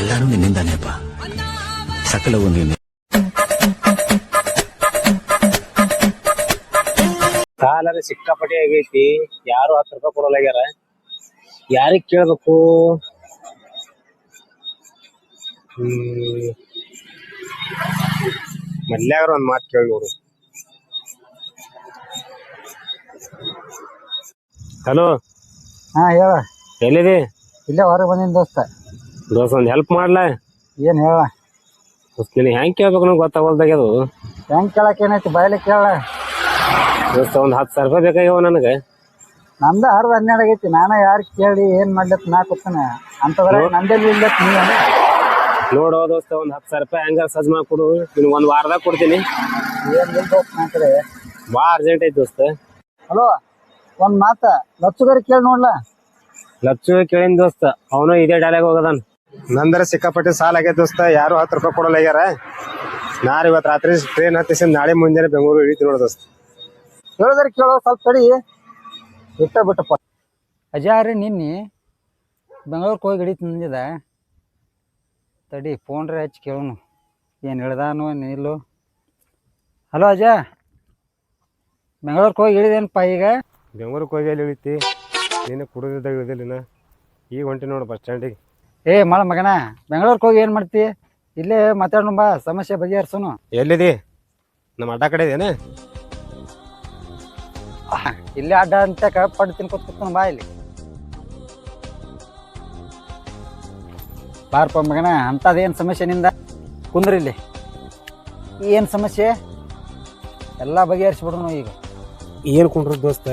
ಎಲ್ಲಾನು ನಿನ್ನಿಂದಾನೇಪ್ಪ, ಸಕಲವು ನೀನೆ. ಸಾಲರ ಸಿಕ್ಕಾಪಟ್ಟೆ ಆಗೈತಿ, ಯಾರು 10 ರೂಪಾಯಿ ಕೊಡಲಾಗ್ಯಾರ. ಯಾರಿಗ್ ಕೇಳ್ಬೇಕು? ಮಲ್ಯಾಗ್ರ ಒಂದ್ ಮಾತು ಕೇಳಿ ನೋಡು. ಹಲೋ, ಹಾ ಹೇಳ. ಎಲ್ಲಿದಿ? ಇಲ್ಲೇ ಹೊರಗೆ ಬಂದಿನ ದೋಸ್ತ. ಒಂದ್ ಹೆಲ್ಪ್ ಮಾಡ್ಲಾ? ಏನ್ ಹೇಳ? ನಿನಗೆ ಹೆಂಗ್ ಕೇಳ್ಬೇಕು ನಂಗೆ ಗೊತ್ತಾಗಲ್ದಾಗ್ಯದು. ಹೆಂಗ್ ಕೇಳಕ್ ಏನೈತಿ, ಬಾಯ್ಲಿ ಕೇಳ. ದೋಸ್ತ ಒಂದ್ 10,000 ರೂಪಾಯಿ ಬೇಕಾಗ್ಯಾವ ನನಗೆ. ನಮ್ದ 10-12 ಆಗೈತಿ. ನಾನ ಯಾರು ಕೇಳಿ ಏನ್ ಮಾಡ್ಲತ್ ನಾ ಕೂತಾನ ಅಂತಂದ್ರ ನಂದಲ್ಲಿ ಇಲ್ಲತ್ ನೀ ನೋಡೋ ದೋಸ್ತ, ಒಂದ್ 10,000 ರೂಪಾಯಿ ಹೆಂಗ ಸಜ್ಜ ಮಾಡ್ಕೊಡು. ನಿನ್ಗೆ ಒಂದ್ ವಾರದಾಗ ಕೊಡ್ತೀನಿ. ಏನ್ ದೋಸ್ತ ನಾ ಕಡೆ ಬಾ ಅರ್ಜೆಂಟ್ ಐತಿ ದೋಸ್ತ. ಹಲೋ, ಒಂದ್ ಮಾತ ಲಚ್ಚುಗಾರಿ ಕೇಳಿ ನೋಡ್ಲಾ. ಲಚ್ಚು ಕೇಳಿನ ದೋಸ್ತ, ಅವನು ಇದೇ ಡಾಲಾಗ ಹೋಗದಾನ. ನಂದರ ಸಿಕ್ಕಾಪಟ್ಟೆ ಸಾಲ ಆಗೈತೆ ದೋಸ್ತ, ಯಾರು 10 ರೂಪಾಯಿ ಕೊಡಲಾಗ್ಯಾರ. ನಾಳೆ ಇವತ್ತು ರಾತ್ರಿ ಟ್ರೈನ್ ಹತ್ತಿಸಿ ನಾಳೆ ಮುಂಜಾನೆ ಬೆಂಗಳೂರು ಇಳಿತೀನಿ ನೋಡ ದೋಸ್ತ. ಹೇಳಿದ್ರೆ ಕೇಳೋ, ಸ್ವಲ್ಪ ತಡಿ. ಬಿಟ್ಟಪ್ಪ ಅಜಾರಿ ನಿನ್ನೆ ಬೆಂಗಳೂರಿಗೆ ಹೋಗಿ ಹಿಡಿತು ನಂದಿದ. ತಡಿ ಫೋನ್ರೆ ಹಚ್ಚಿ ಕೇಳೋನು ಏನು ಹೇಳ್ದಾನು ನಿಲ್ಲು. ಹಲೋ ಅಜ, ಬೆಂಗಳೂರಿಗೆ ಹೋಗಿ ಇಳಿದೇನಪ್ಪ ಈಗ? ಬೆಂಗಳೂರಿಗೆ ಹೋಗಿ ಎಲ್ಲಿ ಇಳಿತಿ? ನೀನು ಕುಡಿದಿದ್ದಾಗ ಇಳಿದಿಲ್ಲ. ಈಗ ಹೊಂಟಿ ನೋಡು ಬಸ್ ಸ್ಟ್ಯಾಂಡಿಗೆ. ಮಳ ಮಗನ, ಬೆಂಗಳೂರಿಗೆ ಹೋಗಿ ಏನು ಮಾಡ್ತಿ? ಇಲ್ಲೇ ಮಾತಾಡೋಣ ಬಾ, ಸಮಸ್ಯೆ ಬಗೆಹರಿಸೋನು. ಎಲ್ಲಿದಿ? ನಮ್ಮ ಅಡ್ಡ ಕಡೆ ಇದೇನೆ? ಇಲ್ಲೇ ಅಡ್ಡ ಅಂತ ಪಡ್ಡು ತಿನ್ಕೊತ ಕೂತ್ಕೊಂಡು ಬಾ ಇಲ್ಲಿ. ಬಾರಪ್ಪ ಮಗನ, ಅಂಥದ್ದೇನು ಸಮಸ್ಯೆ ನಿಂದ? ಕುಂದ್ರಿ ಇಲ್ಲಿ. ಏನು ಸಮಸ್ಯೆ? ಎಲ್ಲ ಬಗೆಹರಿಸ್ಬಿಡ್ರು ಈಗ. ಏನು ಕುಂಡ್ರ ದೋಸ್ತ,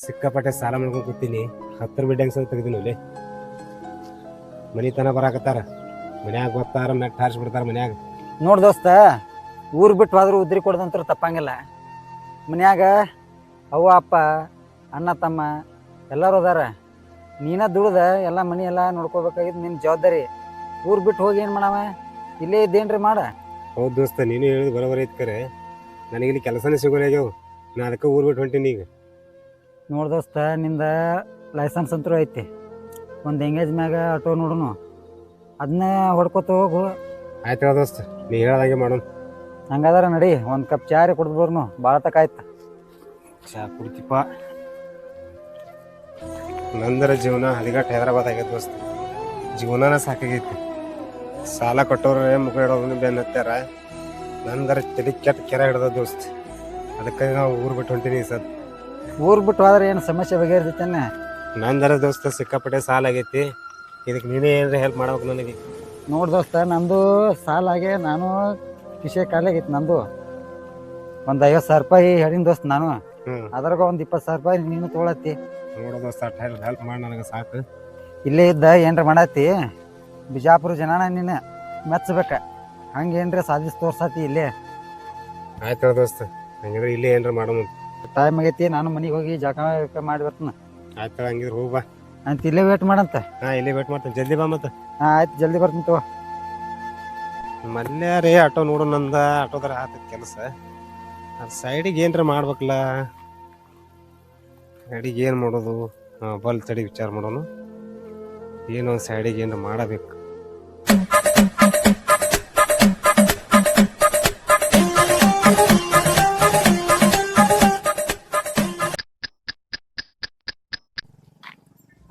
ಸಿಕ್ಕಾಪಟ್ಟೆ ಸಾಲ ಮಾಡ್ಕೊಂಡು ಕೂತೀನಿ. 10 ಬಿಡ್ಡಂಗೆ ಸಲ ತೆಗ್ದೀನಿ. ಅಲ್ಲಿ ಮನೆ ತನ ಬರಾಕತ್ತಾರ, ಮನ್ಯಾಗ ಗೊತ್ತಾರ ನೆಟ್ ಹಾರಿಸ್ಬಿಡ್ತಾರ ಮನ್ಯಾಗ. ನೋಡಿ ದೋಸ್ತ, ಊರು ಬಿಟ್ಟು ಹೋದ್ರೂ ಉದ್ರಿ ಕೊಡ್ದಂತ್ರ ತಪ್ಪಂಗಿಲ್ಲ. ಮನ್ಯಾಗ ಅವ್ವ ಅಪ್ಪ ಅಣ್ಣ ತಮ್ಮ ಎಲ್ಲರೂ ಅದಾರ. ನೀನ ದುಡ್ದ ಎಲ್ಲ ಮನೆ ಎಲ್ಲ ನೋಡ್ಕೋಬೇಕಾಗಿದ್ದು ನಿನ್ನ ಜವಾಬ್ದಾರಿ. ಊರು ಬಿಟ್ಟು ಹೋಗಿ ಏನು ಮಾಡವ? ಇಲ್ಲೇ ಇದ್ದೇನ್ರಿ ಮಾಡ. ಹೌದು ದೋಸ್ತ, ನೀನು ಹೇಳಿದ್ ಬರೋಬರಿ ಐತ್ ಕರೆ. ನನಗಿಲ್ಲಿ ಕೆಲಸನೇ ಸಿಗೋಲಾಗ್ಯಾವ. ನಾ ಅದಕ್ಕೆ ಊರು ಬಿಟ್ಟು ಹೊಂಟೀನಿ ಈಗ. ನೋಡಿ ದೋಸ್ತ, ನಿಂದ ಲೈಸೆನ್ಸ್ ಅಂತೂ ಐತಿ. ಒಂದು ಎಂಗೇಜ್ ಮ್ಯಾಗ ಆಟೋ ನೋಡುನು, ಅದನ್ನೇ ಹೊಡ್ಕೊತ ಹೋಗು. ಆಯ್ತು ದೋಸ್ತ, ನೀ ಹೇಳ್ದಂಗೆ ಮಾಡೋಣ. ಹಂಗಾದ್ರೆ ನಡಿ, ಒಂದು ಕಪ್ ಚಾರಿ ಕುಡ್ದು ಬರ್ನು. ಭಾಳ ತಕಾಯ್ತು. ಚಾ ಕುಡ್ತಿಪ್ಪ. ನಂದರ ಜೀವನ ಹದಿಗಟ್ಟು ಹೈದರಾಬಾದ್ ಆಗೈತೆ ದೋಸ್ತ. ಜೀವನನ ಸಾಕಾಗೈತಿ. ಸಾಲ ಕೊಟ್ಟವ್ರೆ ಮುಖ ಇಡೋದನ್ನ ಬೆನ್ನ ಹತ್ತಾರ. ನಂದರ ತಲೆ ಕೆಟ್ಟ ಕೆರೆ ಹಿಡ್ದ ದೋಸ್ತ. ಅದಕ್ಕೆ ನಾವು ಊರು ಬಿಟ್ಟು ಹೊಂಟೀನಿ ಸರ್. ಊರು ಬಿಟ್ಟು ಹೋದ್ರೆ ಏನು ಸಮಸ್ಯೆ ಬಗೆಹರಿತೇನೆ? ನಂದರ ದೋಸ್ತ ಸಿಕ್ಕಾಪಟ್ಟೆ ಸಾಲ ಆಗೈತಿ. ಇದಕ್ಕೆ ನೀನೇ ಏನಾರ ಹೆಲ್ಪ್ ಮಾಡ್ಬೇಕು ನನಗೆ. ನೋಡಿ ದೋಸ್ತ, ನಂದು ಸಾಲ ಆಗಿ ನಾನು ಕಿಶೆ ಖಾಲಿಯಾಗೈತಿ. ನಂದು ಒಂದು 50,000 ರೂಪಾಯಿ ಹೇಳಿನ ದೋಸ್ತ ನಾನು. ಅದ್ರಾಗ ಒಂದು 20,000 ರೂಪಾಯಿ ನೀನು ತೊಗೊಳತ್ತಿ. ನೋಡೋ ದೋಸ್ತ, ಹೆಲ್ಪ್ ಮಾಡಿ ನನಗೆ ಸಾಕು. ಇಲ್ಲೇ ಇದ್ದ ಏನ್ರ ಮಾಡತ್ತಿ, ಬಿಜಾಪುರ ಜನನ ನೀನು ಮೆಚ್ಚಬೇಕ. ಹಂಗೆ ಏನ್ರ ಸಾಧಿಸಿ ತೋರ್ಸತಿ ಇಲ್ಲೇ. ಆಯ್ತು ದೋಸ್ತ, ಹಂಗಿದ್ರೆ ಇಲ್ಲೇ ಏನ್ರ ಮಾಡೋಣ. ಟೈಮ್ ಆಗೈತಿ, ನಾನು ಮನೆಗೆ ಹೋಗಿ ಜಳಕ ಮಾಡಿ ಬರ್ತೀನಿ. ಆಯ್ತು, ಹಂಗಿದ್ರೆ ಹೋಗಿ ಬಾ ಅಂತ. ಇಲ್ಲೇ ವೇಟ್ ಮಾಡಂತ. ಇಲ್ಲೇ ವೇಟ್ ಮಾಡ್ತೀನಿ, ಜಲ್ದಿ ಬಾ. ಮತ್ತೆ ಆಯ್ತು, ಜಲ್ದಿ ಬರ್ತೀನಿ ತಗೋ. ಮಲ್ಯ ರೀ ಆಟೋ ನೋಡು. ನಂದ ಆಟೋದಾರ ಆತದ ಕೆಲಸ. ಅದು ಸೈಡಿಗೆ ಏನ್ರ ಮಾಡ್ಬೇಕಲ್ಲ. ಸೈಡಿಗೆ ಏನು ಮಾಡೋದು? ಬಲ್ ತಡಿ ವಿಚಾರ ಮಾಡೋನು. ಏನೋ ಸೈಡಿಗೆ ಏನ್ರ ಮಾಡಬೇಕು.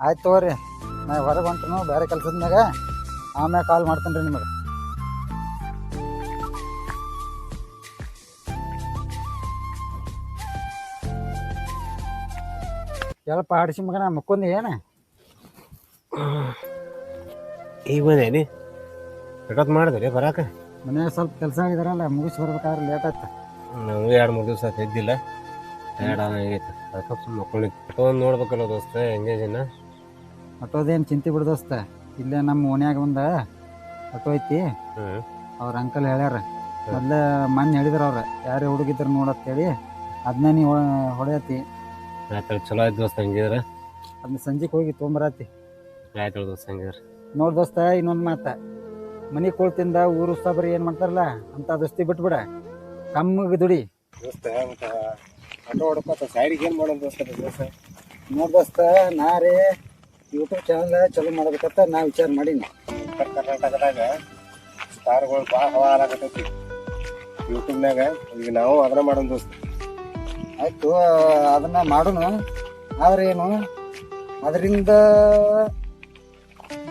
ಆಯ್ತು ತಗೋರಿ, ನಾ ಹೊರಗೆ ಹೊಂಟನು ಬೇರೆ ಕೆಲ್ಸದ ಮ್ಯಾಗ. ಆಮ್ಯಾಗ ಕಾಲ್ ಮಾಡ್ತೇನೆ ರೀ ನಿಮಗೆ. ಹೇಳಪ್ಪ ಆಡಿಸಿ ಮಗನ, ಮಕ್ಕೊಂದಿ ಏನು? ಈಗ ಬಂದೇನಿ. ಎಷ್ಟೊತ್ತು ಮಾಡಿದ್ರಿ ಬರಾಕ? ಮನ್ಯಾಗ ಸ್ವಲ್ಪ ಕೆಲಸ ಆಗಿದಾರಲ್ಲ, ಮುಗಿಸಿ ಬರ್ಬೇಕಾದ್ರೆ ಲೇಟ್ ಆಯ್ತು. ನಾವು 2-3 ದಿವಸ ಆಯ್ತು ಇದ್ದಿಲ್ಲ. ಟಯರ್ಡ್ ಆಗೈತೆ, ಅದಕ್ಕೆ ಸುಮ್ಮನೆ ಮಕ್ಕೊಂಡಿದ್ದು. ಆಟೋ ನೋಡ್ಬೇಕಲ್ಲ ದೋಸ್ತ, ಎಂಗೇಜಿನ. ಆಟೋದೇನು ಚಿಂತೆ ಬಿಡು ದೋಸ್ತ. ಇಲ್ಲೇ ನಮ್ಮ ಓಣ್ಯಾಗ ಒಂದು ಆಟೋ ಐತಿ. ಅವ್ರ ಅಂಕಲ್ ಹೇಳ್ಯಾರ, ಮೊದಲೇ ಮೊನ್ನೆ ಹೇಳಿದ್ರು ಅವ್ರು, ಯಾರೇ ಹುಡುಗಿದ್ರು ನೋಡತ್ತೇಳಿ. ಅದನ್ನ ನೀವು ಹೊಡೆಯತ್ತಿ. ಆಯ್ತು, ಚಲೋ ಆಯ್ತು ದೋಸ್ತ. ಹಂಗಿದ್ರೆ ಅದನ್ನ ಸಂಜೆಗೆ ಹೋಗಿ ತೊಗೊಂಬರತ್ತಿ. ಆಯ್ತು ದೋಸ್ತ, ಹಂಗಿದ್ರೆ. ನೋಡಿ ದೋಸ್ತ, ಇನ್ನೊಂದು ಮಾತು, ಮನೆ ಕೊಳ್ತಿಂದ ಊರು ಉತ್ಸಾಬರಿ ಏನು ಮಾಡ್ತಾರಲ್ಲ ಅಂತ ದೋಸ್ತಿ ಬಿಟ್ಬಿಡ. ಕಮ್ಮಗೆ ದುಡಿ ದೋಸ್ತ. ಮತ್ತು ಆಟೋ ಹೊಡ್ಕೋತ ಸೈಡಿಗೆ ಏನು ಮಾಡೋದು ದೋಸ್ತ? ನೋಡಿ ದೋಸ್ತ, ನಾ ರೀ ಯೂಟ್ಯೂಬ್ ಚಾನಲ್ ಚಲೋ ಮಾಡ್ಬೇಕಂತ ನಾ ವಿಚಾರ ಮಾಡೀನಿ. ಉತ್ತರ ಕರ್ನಾಟಕದಾಗ ಸ್ಟಾರ್ಗಳು ಭಾಳ ಹವಾ ಹಾಳಾಗತೈತಿ ಯೂಟ್ಯೂಬ್ನಾಗ. ಈಗ ನಾವು ಅದನ್ನ ಮಾಡೋಣ ದೋಸ್ತ. ಆಯ್ತು, ಅದನ್ನ ಮಾಡೋನು. ಆದ್ರೆ ಏನು, ಅದರಿಂದ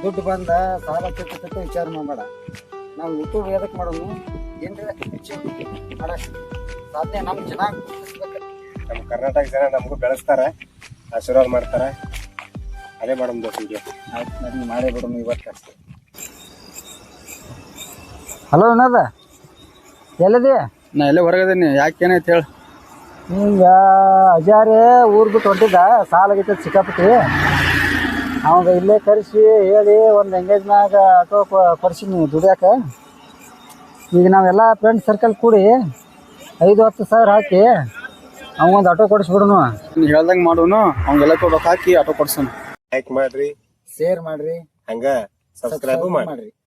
ದುಡ್ಡು ಬಂದ ಸಾಲ ತಿಕ್ಕ ವಿಚಾರ ಮಾಡಬೇಡ. ನಾವು ಯೂಟ್ಯೂಬ್ ಎದಕ್ಕೆ ಮಾಡೋನು, ಏನ್ರ ಮಾಡಕ್ ಸಾಧ್ಯ ನಮ್ಮ ಜನ ಗುರ್ತಿಸ್ಬೇಕು. ನಮ್ಮ ಕರ್ನಾಟಕ ಜನ ನಮಗೂ ಬೆಳೆಸ್ತಾರ, ಆಶೀರ್ವಾದ ಮಾಡ್ತಾರ. ಅದೇ ಮಾಡೋಣ ದೋಸ್ತ. ಈಗ ಆಯ್ತು, ನಾನು ಮಾಡೇ ಬಿಡೋನು ಇವತ್ತು ಅಷ್ಟೇ. ಹಲೋ ವಿನೋದ, ಎಲ್ಲಿದೆ? ನಾ ಎಲ್ಲೇ ಹೊರಗದೇನಿ. ಯಾಕೇನೈತೆ ಹೇಳು. ಈಗ ಅಜಾರೇ ಊರ್ ಬಿಟ್ಟು ಹೊಂಟಿದ್ದ, ಸಾಲ ಆಗೈತೆ ಸಿಕ್ಕಾಪಟ್ಟಿ. ಅವಾಗ ಇಲ್ಲೇ ಕರೆಸಿ ಹೇಳಿ ಒಂದು ಎಂಗೇಜ್ನಾಗ ಆಟೋ ಕೊಡ್ಸೀನಿ ದುಡಿಯಾಕ. ಈಗ ನಾವೆಲ್ಲ ಫ್ರೆಂಡ್ ಸರ್ಕಲ್ ಕೂಡಿ 5-10 ಸಾವಿರ ಹಾಕಿ ಅವಂಗೊಂದು ಆಟೋ ಕೊಡಿಸ್ಬಿಡೋನು. ನೀ ಹೇಳ್ದಂಗೆ ಮಾಡೋನು. ಅವ್ಗೆಲ್ಲ ರೊಕ್ಕ ಹಾಕಿ ಆಟೋ ಕೊಡ್ಸೋನು. ಲೈಕ್ ಮಾಡ್ರಿ, ಶೇರ್ ಮಾಡ್ರಿ, ಹಂಗ ಸಬ್ಸ್ಕ್ರೈಬ್ ಮಾಡ್ರಿ.